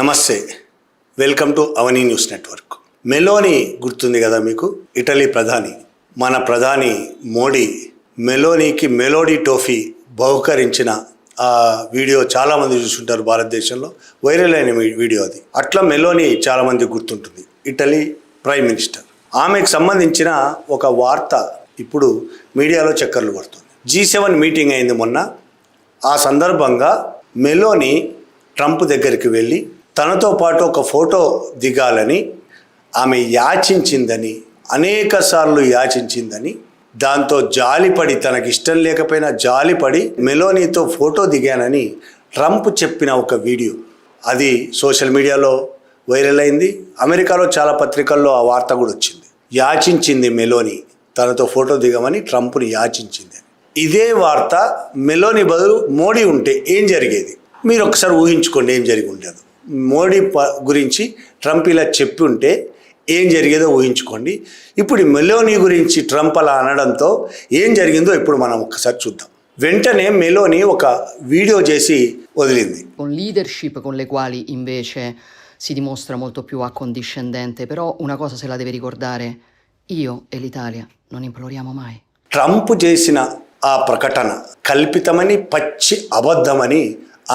నమస్తే, welcome to Avani news network. Meloni గుర్తుంది కదా మీకు? ఇటలీ ప్రధాని, మన ప్రధాని మోడీ మెలోనీకి మెలోడీ టోఫీ బహుకరించిన ఆ వీడియో చాలామంది చూసుంటారు. భారతదేశంలో వైరల్ అయిన వీడియో అది. అట్లా మెలోనీ చాలామంది గుర్తుంటుంది, ఇటలీ ప్రైమ్ మినిస్టర్. ఆమెకు సంబంధించిన ఒక వార్త ఇప్పుడు మీడియాలో చక్కర్లు పడుతుంది. G7 మీటింగ్ అయింది మొన్న. ఆ సందర్భంగా మెలోనీ ట్రంప్ దగ్గరికి వెళ్ళి తనతో పాటు ఒక ఫోటో దిగాలని ఆమె యాచించిందని, అనేకసార్లు యాచించిందని, దాంతో జాలిపడి, తనకి ఇష్టం లేకపోయినా జాలిపడి మెలోనీతో ఫోటో దిగానని ట్రంప్ చెప్పిన ఒక వీడియో అది సోషల్ మీడియాలో వైరల్ అయింది. అమెరికాలో చాలా పత్రికల్లో ఆ వార్త కూడా వచ్చింది. యాచించింది మెలోనీ, తనతో ఫోటో దిగమని ట్రంప్ని యాచించింది. ఇదే వార్త మెలోనీ బదులు మోడీ ఉంటే ఏం జరిగేది? మీరు ఒకసారి ఊహించుకోండి ఏం జరిగి ఉండేది. మోడీ గురించి ట్రంప్ ఇలా చెప్పి ఉంటే ఏం జరిగేదో ఊహించుకోండి. ఇప్పుడు మెలోనీ గురించి ట్రంప్ అలా అనడంతో ఏం జరిగిందో ఇప్పుడు మనం ఒకసారి చూద్దాం. వెంటనే మెలోనీ ఒక వీడియో చేసి వదిలింది. Con leadership con le quali invece si dimostra molto più accondiscendente, però una cosa se la deve ricordare, io e l'Italia non imploriamo mai. Trump చేసిన ఆ ప్రకటన కల్పితమని, పచ్చి అబద్ధమని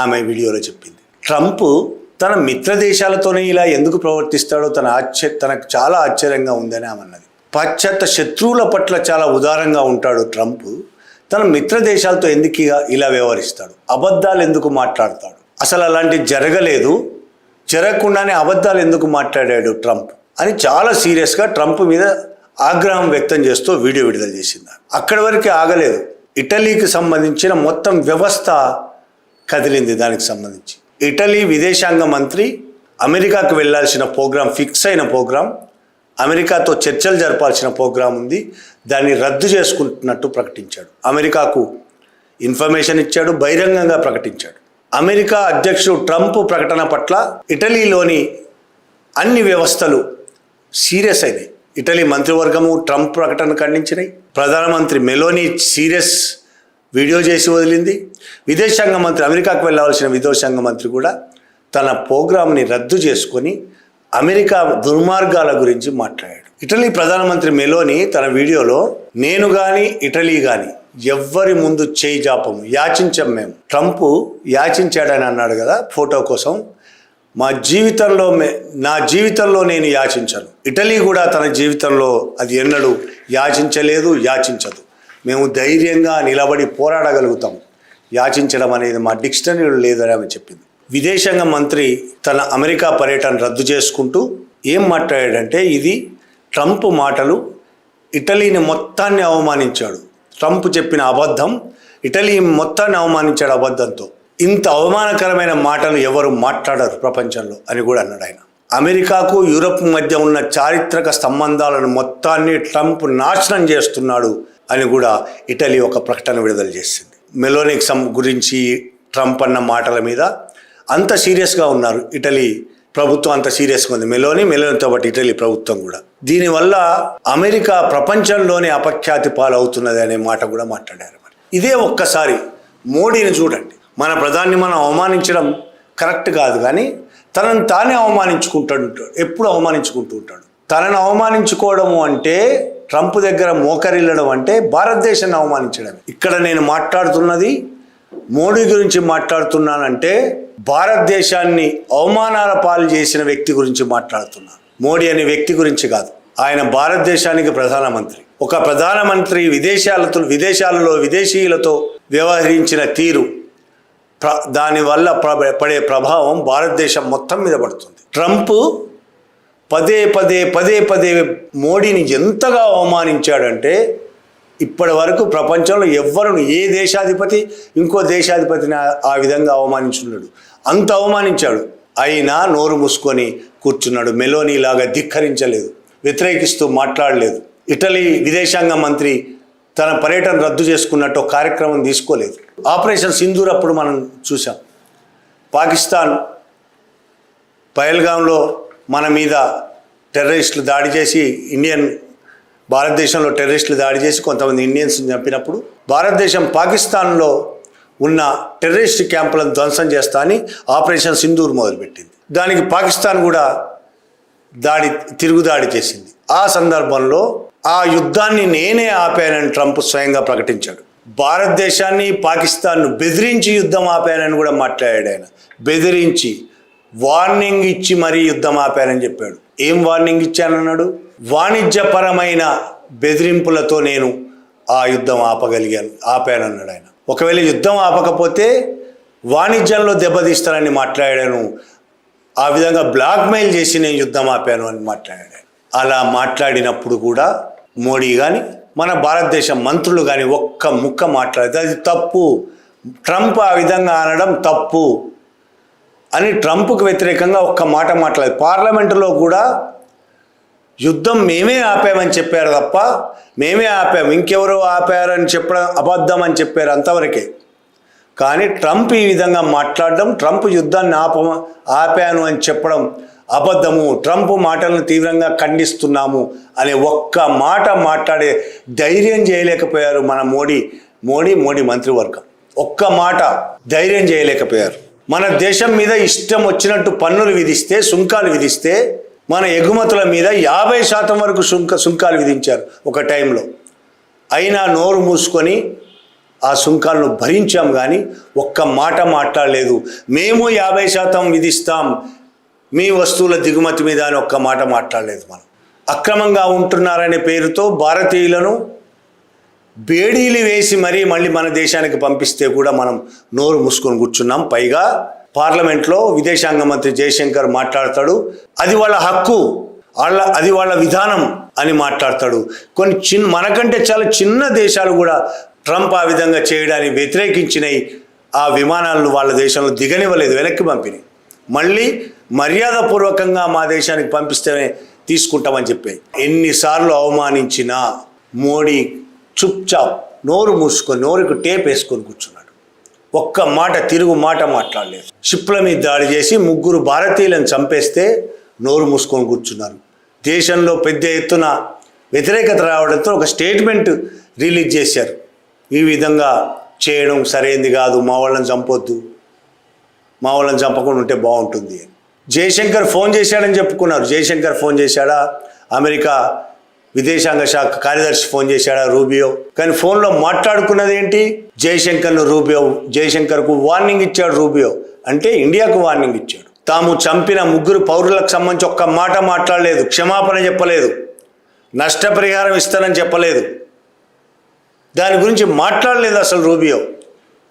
ఆమె వీడియోలో చెప్పింది. ట్రంప్ తన మిత్ర దేశాలతోనే ఇలా ఎందుకు ప్రవర్తిస్తాడో తనకు చాలా ఆశ్చర్యంగా ఉందని ఆమె అన్నది. పాశ్చాత్య శత్రువుల పట్ల చాలా ఉదారంగా ఉంటాడు ట్రంప్, తన మిత్ర దేశాలతో ఎందుకు ఇలా వ్యవహరిస్తాడు, అబద్ధాలు ఎందుకు మాట్లాడతాడు, అసలు అలాంటివి జరగలేదు, జరగకుండానే అబద్ధాలు ఎందుకు మాట్లాడాడు ట్రంప్ అని చాలా సీరియస్గా ట్రంప్ మీద ఆగ్రహం వ్యక్తం చేస్తూ వీడియో విడుదల చేసింది. అక్కడి వరకు ఆగలేదు. ఇటలీకి సంబంధించిన మొత్తం వ్యవస్థ కదిలింది. దానికి సంబంధించి ఇటలీ విదేశాంగ మంత్రి అమెరికాకు వెళ్ళాల్సిన ప్రోగ్రాం, ఫిక్స్ అయిన ప్రోగ్రాం, అమెరికాతో చర్చలు జరపాల్సిన ప్రోగ్రాం ఉంది, దాన్ని రద్దు చేసుకుంటున్నట్టు ప్రకటించాడు. అమెరికాకు ఇన్ఫర్మేషన్ ఇచ్చాడు, బహిరంగంగా ప్రకటించాడు. అమెరికా అధ్యక్షుడు ట్రంప్ ప్రకటన పట్ల ఇటలీలోని అన్ని వ్యవస్థలు సీరియస్ అయినాయి. ఇటలీ మంత్రివర్గము ట్రంప్ ప్రకటన ఖండించినాయి. ప్రధానమంత్రి మెలోనీ సీరియస్ వీడియో చేసి వదిలింది. విదేశాంగ మంత్రి, అమెరికాకు వెళ్ళవలసిన విదేశాంగ మంత్రి కూడా తన ప్రోగ్రాంని రద్దు చేసుకొని అమెరికా దుర్మార్గాల గురించి మాట్లాడాడు. ఇటలీ ప్రధానమంత్రి మెలోనీ తన వీడియోలో నేను కానీ ఇటలీ కానీ ఎవ్వరి ముందు చేయి జాపము, యాచించం మేము. ట్రంప్ యాచించాడని అన్నాడు కదా ఫోటో కోసం. నా జీవితంలో నేను యాచించను, ఇటలీ కూడా తన జీవితంలో అది ఎన్నడూ యాచించలేదు, యాచించదు. మేము ధైర్యంగా నిలబడి పోరాడగలుగుతాం, యాచించడం అనేది మా డిక్షనరీలో లేదని ఆమె చెప్పింది. విదేశాంగ మంత్రి తన అమెరికా పర్యటన రద్దు చేసుకుంటూ ఏం మాట్లాడాడంటే, ఇది ట్రంప్ మాటలు ఇటలీని మొత్తాన్ని అవమానించాడు. ట్రంప్ చెప్పిన అబద్ధం ఇటలీ మొత్తాన్ని అవమానించాడు అబద్ధంతో. ఇంత అవమానకరమైన మాటలు ఎవరు మాట్లాడరు ప్రపంచంలో అని కూడా అన్నాడు ఆయన. అమెరికాకు యూరప్ మధ్య ఉన్న చారిత్రక సంబంధాలను మొత్తాన్ని ట్రంప్ నాశనం చేస్తున్నాడు అని కూడా ఇటలీ ఒక ప్రకటన విడుదల చేసింది. మెలోనీ గురించి ట్రంప్ అన్న మాటల మీద అంత సీరియస్గా ఉన్నారు ఇటలీ ప్రభుత్వం, అంత సీరియస్గా ఉంది మెలోనీతో పాటు ఇటలీ ప్రభుత్వం కూడా. దీనివల్ల అమెరికా ప్రపంచంలోనే అపఖ్యాతి పాలవుతున్నది అనే మాట కూడా మాట్లాడారు. మరి ఇదే ఒక్కసారి మోడీని చూడండి. మన ప్రధాని మనం అవమానించడం కరెక్ట్ కాదు, కానీ తనను తానే అవమానించుకుంటాడు, ఎప్పుడు అవమానించుకుంటూ ఉంటాడు. తనను అవమానించుకోవడము అంటే, ట్రంప్ దగ్గర మోకరిల్లడం అంటే భారతదేశాన్ని అవమానించడం. ఇక్కడ నేను మాట్లాడుతున్నది మోడీ గురించి మాట్లాడుతున్నానంటే భారతదేశాన్ని అవమానాల పాలు చేసిన వ్యక్తి గురించి మాట్లాడుతున్నాను. మోడీ అనే వ్యక్తి గురించి కాదు. ఆయన భారతదేశానికి ప్రధానమంత్రి. ఒక ప్రధానమంత్రి విదేశాలలో విదేశీయులతో వ్యవహరించిన తీరు, దానివల్ల పడే ప్రభావం భారతదేశం మొత్తం మీద పడుతుంది. ట్రంప్ పదే పదే మోడీని ఎంతగా అవమానించాడంటే, ఇప్పటి వరకు ప్రపంచంలో ఎవ్వరును, ఏ దేశాధిపతి ఇంకో దేశాధిపతిని ఆ విధంగా అవమానించున్నాడు. అంత అవమానించాడు. అయినా నోరు మూసుకొని కూర్చున్నాడు. మెలోనీలాగా ధిక్కరించలేదు, వ్యతిరేకిస్తూ మాట్లాడలేదు. ఇటలీ విదేశాంగ మంత్రి తన పర్యటన రద్దు చేసుకున్నట్టు ఒక కార్యక్రమం తీసుకోలేదు. ఆపరేషన్ సింధూర్ అప్పుడు మనం చూసాం. పాకిస్తాన్ పహల్గాంలో మన మీద టెర్రరిస్టులు దాడి చేసి, భారతదేశంలో టెర్రరిస్టులు దాడి చేసి కొంతమంది ఇండియన్స్ని చంపినప్పుడు భారతదేశం పాకిస్తాన్లో ఉన్న టెర్రరిస్ట్ క్యాంపులను ధ్వంసం చేస్తా అని ఆపరేషన్ సింధూర్ మొదలుపెట్టింది. దానికి పాకిస్తాన్ కూడా తిరుగుదాడి చేసింది. ఆ సందర్భంలో ఆ యుద్ధాన్ని నేనే ఆపానని ట్రంప్ స్వయంగా ప్రకటించాడు. భారతదేశాన్ని పాకిస్తాన్ను బెదిరించి యుద్ధం ఆపానని కూడా మాట్లాడాడు. ఆయన బెదిరించి వార్నింగ్ ఇచ్చి మరీ యుద్ధం ఆపానని చెప్పాడు. ఏం వార్నింగ్ ఇచ్చానన్నాడు? వాణిజ్యపరమైన బెదిరింపులతో నేను ఆ యుద్ధం ఆపానన్నాడు ఆయన. ఒకవేళ యుద్ధం ఆపకపోతే వాణిజ్యంలో దెబ్బతీస్తానని మాట్లాడాను. ఆ విధంగా బ్లాక్మెయిల్ చేసి నేను యుద్ధం ఆపాను అని మాట్లాడాడు. అలా మాట్లాడినప్పుడు కూడా మోడీ కానీ మన భారతదేశ మంత్రులు కానీ ఒక్క ముక్క మాట్లాడితే అది తప్పు, ట్రంప్ ఆ విధంగా అనడం తప్పు అని ట్రంప్కు వ్యతిరేకంగా ఒక్క మాట మాట్లాడదు. పార్లమెంటులో కూడా యుద్ధం మేమే ఆపామని చెప్పారు తప్ప మేమే ఆపాము, ఇంకెవరో ఆపారని చెప్పడం అబద్ధం అని చెప్పారు, అంతవరకే. కానీ ట్రంప్ ఈ విధంగా మాట్లాడడం, ట్రంప్ యుద్ధాన్ని ఆపాను అని చెప్పడం అబద్ధము, ట్రంప్ మాటలను తీవ్రంగా ఖండిస్తున్నాము అనే ఒక్క మాట మాట్లాడే ధైర్యం చేయలేకపోయారు మన మోడీ మంత్రివర్గం. ఒక్క మాట ధైర్యం చేయలేకపోయారు. మన దేశం మీద ఇష్టం వచ్చినట్టు పన్నులు విధిస్తే, సుంకాలు విధిస్తే, మన ఎగుమతుల మీద 50% వరకు సుంకాలు విధించారు ఒక టైంలో. అయినా నోరు మూసుకొని ఆ సుంకాలను భరించాం, కానీ ఒక్క మాట మాట్లాడలేదు. మేము 50% విధిస్తాం మీ వస్తువుల దిగుమతి మీద అని ఒక్క మాట మాట్లాడలేదు. మనం అక్రమంగా ఉంటున్నారనే పేరుతో భారతీయులను బేడీలు వేసి మళ్ళీ మన దేశానికి పంపిస్తే కూడా మనం నోరు మూసుకొని కూర్చున్నాం. పైగా పార్లమెంట్లో విదేశాంగ మంత్రి జయశంకర్ మాట్లాడతాడు, అది వాళ్ళ హక్కు, అది వాళ్ళ విధానం అని మాట్లాడతాడు. మనకంటే చాలా చిన్న దేశాలు కూడా ట్రంప్ ఆ విధంగా చేయడాన్ని వ్యతిరేకించినాయి. ఆ విమానాలను వాళ్ళ దేశంలో దిగనివ్వలేదు, వెనక్కి పంపినాయి. మళ్ళీ మర్యాదపూర్వకంగా మా దేశానికి పంపిస్తేనే తీసుకుంటామని చెప్పాయి. ఎన్నిసార్లు అవమానించినా మోడీ చుప్చాప్ నోరు మూసుకొని, నోరుకు టేప్ వేసుకొని కూర్చున్నాడు. ఒక్క మాట తిరుగు మాట మాట్లాడలేదు. షిప్ల మీద దాడి చేసి 3 భారతీయులను చంపేస్తే నోరు మూసుకొని కూర్చున్నారు. దేశంలో పెద్ద ఎత్తున వ్యతిరేకత రావడంతో ఒక స్టేట్మెంట్ రిలీజ్ చేశారు. ఈ విధంగా చేయడం సరైనది కాదు, మా వాళ్ళని చంపొద్దు, మా వాళ్ళని చంపకుండా ఉంటే బాగుంటుంది అని. జయశంకర్ ఫోన్ చేశాడని చెప్పుకున్నారు. జయశంకర్ ఫోన్ చేశాడా? అమెరికా విదేశాంగ శాఖ కార్యదర్శి ఫోన్ చేశాడా? రూబియో. కానీ ఫోన్లో మాట్లాడుకున్నది ఏంటి? జయశంకర్కు వార్నింగ్ ఇచ్చాడు రూబియో. అంటే ఇండియాకు వార్నింగ్ ఇచ్చాడు. తాము చంపిన 3 పౌరులకు సంబంధించి ఒక్క మాట మాట్లాడలేదు, క్షమాపణ చెప్పలేదు, నష్టపరిహారం ఇస్తానని చెప్పలేదు, దాని గురించి మాట్లాడలేదు అసలు రూబియో.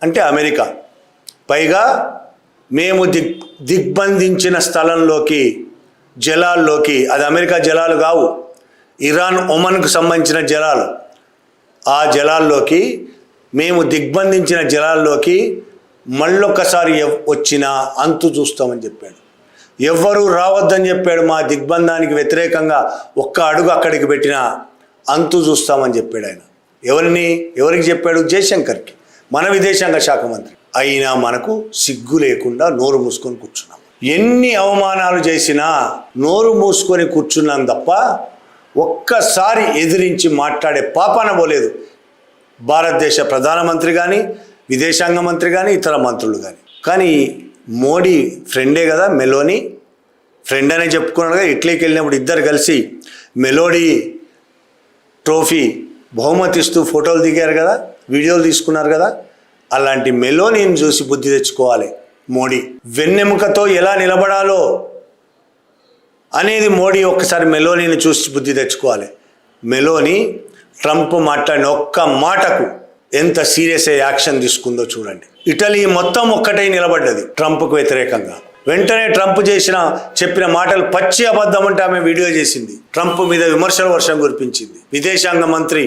అంటే అమెరికా. పైగా మేము దిగ్బంధించిన స్థలంలోకి, జలాల్లోకి, అది అమెరికా జలాలు కావు, ఇరాన్ ఒమన్కు సంబంధించిన జలాలు, ఆ జలాల్లోకి, మేము దిగ్బంధించిన జలాల్లోకి మళ్ళొక్కసారి వచ్చినా అంతు చూస్తామని చెప్పాడు. ఎవ్వరూ రావద్దని చెప్పాడు. మా దిగ్బంధానికి వ్యతిరేకంగా ఒక్క అడుగు అక్కడికి పెట్టినా అంతు చూస్తామని చెప్పాడు ఆయన. ఎవరికి చెప్పాడు? జయశంకర్కి, మన విదేశాంగ శాఖ మంత్రి. అయినా మనకు సిగ్గు లేకుండా నోరు మూసుకొని కూర్చున్నాం. ఎన్ని అవమానాలు చేసినా నోరు మూసుకొని కూర్చున్నాం తప్ప ఒక్కసారి ఎదిరించి మాట్లాడే పాపాన పోలేదు భారతదేశ ప్రధానమంత్రి కానీ, విదేశాంగ మంత్రి కానీ, ఇతర మంత్రులు కానీ. కానీ మోడీ ఫ్రెండే కదా, మెలోనీ ఫ్రెండ్ అనే చెప్పుకున్నాడు కదా. ఇటలీకి వెళ్ళినప్పుడు ఇద్దరు కలిసి మెలోడీ ట్రోఫీ బహుమతిస్తూ ఫోటోలు దిగారు కదా, వీడియోలు తీసుకున్నారు కదా. అలాంటి మెలోనీని చూసి బుద్ధి తెచ్చుకోవాలి మోడీ. వెన్నెముకతో ఎలా నిలబడాలో అనేది మోడీ ఒక్కసారి మెలోనీని చూసి బుద్ధి తెచ్చుకోవాలి. మెలోనీ ట్రంప్ మాట్లాడిన ఒక్క మాటకు ఎంత సీరియస్ యాక్షన్ తీసుకుందో చూడండి. ఇటలీ మొత్తం ఒక్కటై నిలబడ్డది ట్రంప్కు వ్యతిరేకంగా. వెంటనే ట్రంప్ చెప్పిన మాటలు పచ్చి అబద్ధం అంటే ఆమె వీడియో చేసింది. ట్రంప్ మీద విమర్శల వర్షం కురిపించింది. విదేశాంగ మంత్రి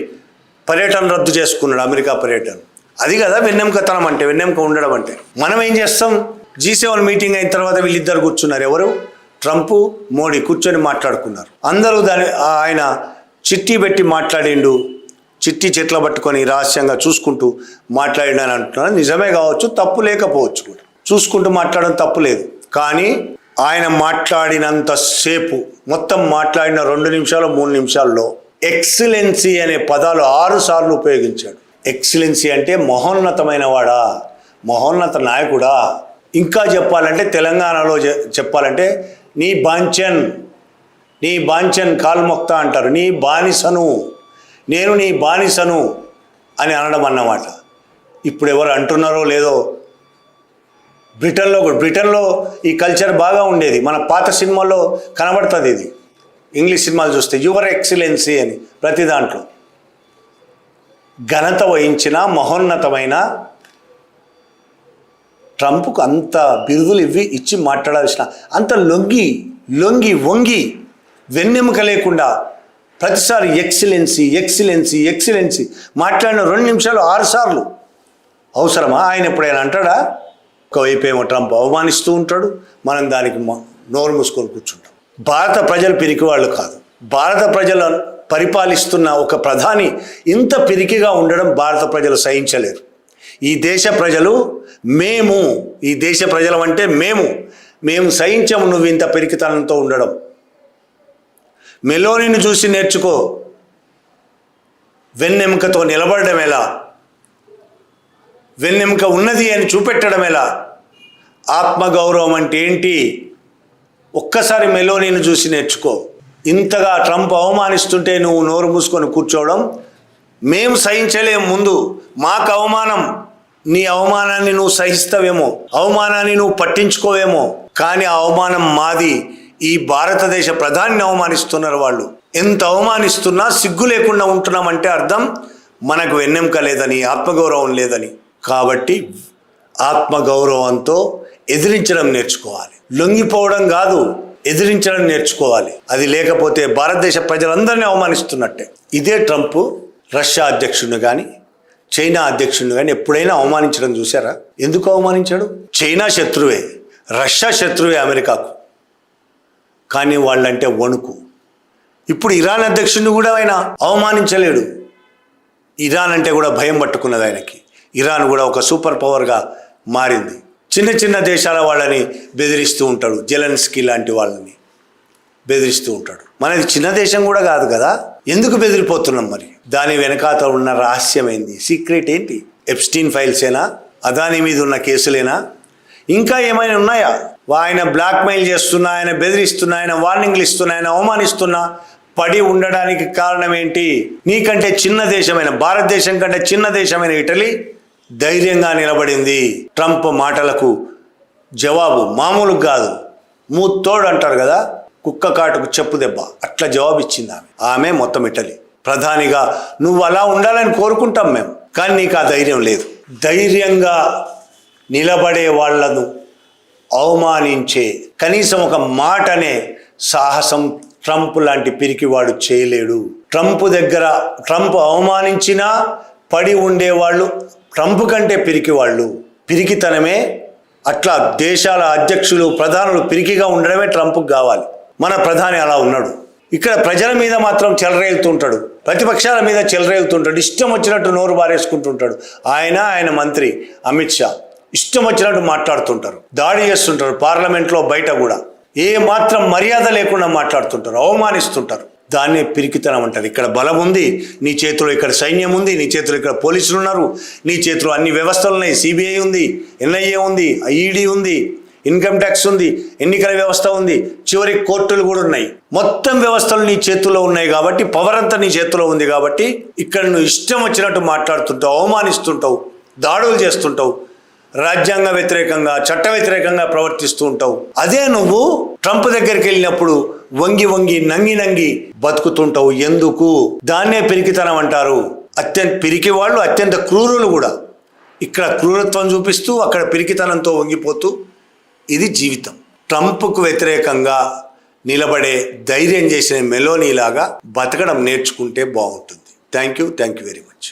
పర్యటన రద్దు చేసుకున్నాడు, అమెరికా పర్యటన. అది కదా వెన్నెముకతనం అంటే, వెన్నెముక ఉండడం అంటే. మనం ఏం చేస్తాం? G7 మీటింగ్ అయిన తర్వాత వీళ్ళిద్దరు కూర్చున్నారు. ఎవరు? ట్రంప్, మోడీ కూర్చొని మాట్లాడుకున్నారు. అందరూ ఆయన చిట్టి పెట్టి మాట్లాడిండు, చిట్టి చెట్ల పట్టుకొని రహస్యంగా చూసుకుంటూ మాట్లాడినని అంటున్నారు. నిజమే కావచ్చు, తప్పు లేకపోవచ్చు కూడా. చూసుకుంటూ మాట్లాడడం తప్పు లేదు. కానీ ఆయన మాట్లాడినంతసేపు, మొత్తం మాట్లాడిన 2 నిమిషాలు 3 నిమిషాల్లో ఎక్సలెన్సీ అనే పదాలు 6 సార్లు ఉపయోగించాడు. ఎక్సలెన్సీ అంటే మహోన్నతమైన వాడా, మహోన్నత నాయకుడా, ఇంకా చెప్పాలంటే తెలంగాణలో చెప్పాలంటే నీ బాంచన్ కాల్మొక్త అంటారు. నీ బానిసను, నేను నీ బానిసను అని అనడం అన్నమాట. ఇప్పుడు ఎవరు అంటున్నారో లేదో, బ్రిటన్లో ఈ కల్చర్ బాగా ఉండేది. మన పాత సినిమాల్లో కనబడుతుంది ఇది. ఇంగ్లీష్ సినిమాలు చూస్తే యువర్ ఎక్సలెన్సీ అని ప్రతి దాంట్లో ఘనత వహించిన మహోన్నతమైన ట్రంప్కు అంత బిరుదులు ఇచ్చి మాట్లాడాల్సిన, అంత లొంగి వంగి వెన్నెముక లేకుండా ప్రతిసారి ఎక్సలెన్సీ మాట్లాడిన 2 నిమిషాలు 6 సార్లు అవసరమా? ఆయన ఎప్పుడైనా అంటాడా? ఒకవైపు ఏమో ట్రంప్ అవమానిస్తూ ఉంటాడు, మనం దానికి నోరు మూసుకొని కూర్చుంటాం. భారత ప్రజలు పిరికి వాళ్ళు కాదు. భారత ప్రజల పరిపాలిస్తున్న ఒక ప్రధాని ఇంత పిరికిగా ఉండడం భారత ప్రజలు సహించలేరు. ఈ దేశ ప్రజలు ఈ దేశ ప్రజలం అంటే మేము సహించము నువ్వు ఇంత పిరికితనంతో ఉండడం. మెలోనీని చూసి నేర్చుకో. వెన్నెముకతో నిలబడడం ఎలా, వెన్నెముక ఉన్నది అని చూపెట్టడం ఎలా, ఆత్మగౌరవం అంటే ఏంటి, ఒక్కసారి మెలోనీని చూసి నేర్చుకో. ఇంతగా ట్రంప్ అవమానిస్తుంటే నువ్వు నోరు మూసుకొని కూర్చోవడం మేము సహించలేము. ముందు మాకు అవమానం, నీ అవమానాన్ని నువ్వు సహిస్తావేమో, అవమానాన్ని నువ్వు పట్టించుకోవేమో, కానీ ఆ అవమానం మాది. ఈ భారతదేశ ప్రధానిని అవమానిస్తున్నారు వాళ్ళు. ఎంత అవమానిస్తున్నా సిగ్గు లేకుండా ఉంటున్నామంటే అర్థం మనకు వెన్నెముక లేదని, ఆత్మగౌరవం లేదని. కాబట్టి ఆత్మగౌరవంతో ఎదిరించడం నేర్చుకోవాలి. లొంగిపోవడం కాదు, ఎదిరించడం నేర్చుకోవాలి. అది లేకపోతే భారతదేశ ప్రజలందరినీ అవమానిస్తున్నట్టే. ఇదే ట్రంప్ రష్యా అధ్యక్షుడిని కానీ చైనా అధ్యక్షుడిని కానీ ఎప్పుడైనా అవమానించడం చూసారా? ఎందుకు అవమానించాడు? చైనా శత్రువే, రష్యా శత్రువే అమెరికాకు, కానీ వాళ్ళంటే వణుకు. ఇప్పుడు ఇరాన్ అధ్యక్షుడిని కూడా ఆయన అవమానించలేడు. ఇరాన్ అంటే కూడా భయం పట్టుకున్నది ఆయనకి. ఇరాన్ కూడా ఒక సూపర్ పవర్గా మారింది. చిన్న దేశాల వాళ్ళని బెదిరిస్తూ ఉంటాడు. జెలెన్స్కీ లాంటి వాళ్ళని బెదిరిస్తూ ఉంటాడు. మనది చిన్న దేశం కూడా కాదు కదా, ఎందుకు బెదిరిపోతున్నాం? మరి దాని వెనకాత ఉన్న రహస్యం ఏంది? సీక్రెట్ ఏంటి? ఎప్స్టీన్ ఫైల్సేనా? అదానీ మీద ఉన్న కేసులేనా? ఇంకా ఏమైనా ఉన్నాయా? ఆయన బ్లాక్మెయిల్ చేస్తున్నా, ఆయన బెదిరిస్తున్నా, ఆయన వార్నింగ్లు ఇస్తున్నా, ఆయన అవమానిస్తున్నా పడి ఉండడానికి కారణం ఏంటి? నీకంటే చిన్న దేశమైన, భారతదేశం కంటే చిన్న దేశమైన ఇటలీ ధైర్యంగా నిలబడింది. ట్రంప్ మాటలకు జవాబు మామూలు కాదు, మూత్తోడు అంటారు కదా, కుక్క కాటుకు చెప్పు దెబ్బ, అట్లా జవాబు ఇచ్చింది ఆమె. మొత్తం ఇటలీ ప్రధానిగా నువ్వు అలా ఉండాలని కోరుకుంటాం మేము, కానీ నీకు ఆ ధైర్యం లేదు. ధైర్యంగా నిలబడే వాళ్లను అవమానించే కనీసం ఒక మాటనే సాహసం ట్రంప్ లాంటి పిరికివాడు చేయలేడు. ట్రంప్ అవమానించినా పడి ఉండేవాళ్ళు ట్రంప్ కంటే పిరికివాళ్ళు. పిరికితనమే, అట్లా దేశాల అధ్యక్షులు ప్రధానులు పిరికిగా ఉండడమే ట్రంప్కి కావాలి. మన ప్రధాని అలా ఉన్నాడు. ఇక్కడ ప్రజల మీద మాత్రం చెలరేగుతుంటాడు, ప్రతిపక్షాల మీద చెలరేగుతుంటాడు, ఇష్టం వచ్చినట్టు నోరు బారేసుకుంటుంటాడు. ఆయన మంత్రి అమిత్ షా ఇష్టం వచ్చినట్టు మాట్లాడుతుంటారు, దాడి చేస్తుంటారు పార్లమెంట్లో, బయట కూడా ఏ మాత్రం మర్యాద లేకుండా మాట్లాడుతుంటారు, అవమానిస్తుంటారు. దాన్నే పిరికితనం అంటారు. ఇక్కడ బలం ఉంది నీ చేతిలో, ఇక్కడ సైన్యం ఉంది నీ చేతిలో, ఇక్కడ పోలీసులు ఉన్నారు నీ చేతిలో, అన్ని వ్యవస్థలు ఉన్నాయి, సిబిఐ ఉంది, ఎన్ఐఏ ఉంది, ఈడీ ఉంది, ఇన్కమ్ ట్యాక్స్ ఉంది, ఎన్నికల వ్యవస్థ ఉంది, చివరికి కోర్టులు కూడా ఉన్నాయి. మొత్తం వ్యవస్థలు నీ చేతుల్లో ఉన్నాయి కాబట్టి, పవర్ అంతా నీ చేతిలో ఉంది కాబట్టి ఇక్కడ నువ్వు ఇష్టం వచ్చినట్టు మాట్లాడుతుంటావు, అవమానిస్తుంటావు, దాడులు చేస్తుంటావు, రాజ్యాంగ వ్యతిరేకంగా, చట్ట వ్యతిరేకంగా ప్రవర్తిస్తూ ఉంటావు. అదే నువ్వు ట్రంప్ దగ్గరికి వెళ్ళినప్పుడు వంగి నంగి బతుకుతుంటావు. ఎందుకు? దాన్నే పిరికితనం అంటారు. పిరికి వాళ్ళు అత్యంత క్రూరులు కూడా. ఇక్కడ క్రూరత్వం చూపిస్తూ అక్కడ పిరికితనంతో వంగిపోతూ, ఇది జీవితం. ట్రంప్కు వ్యతిరేకంగా నిలబడే ధైర్యం చేసిన మెలోనీ లాగా బతకడం నేర్చుకుంటే బాగుంటుంది. Thank you very much.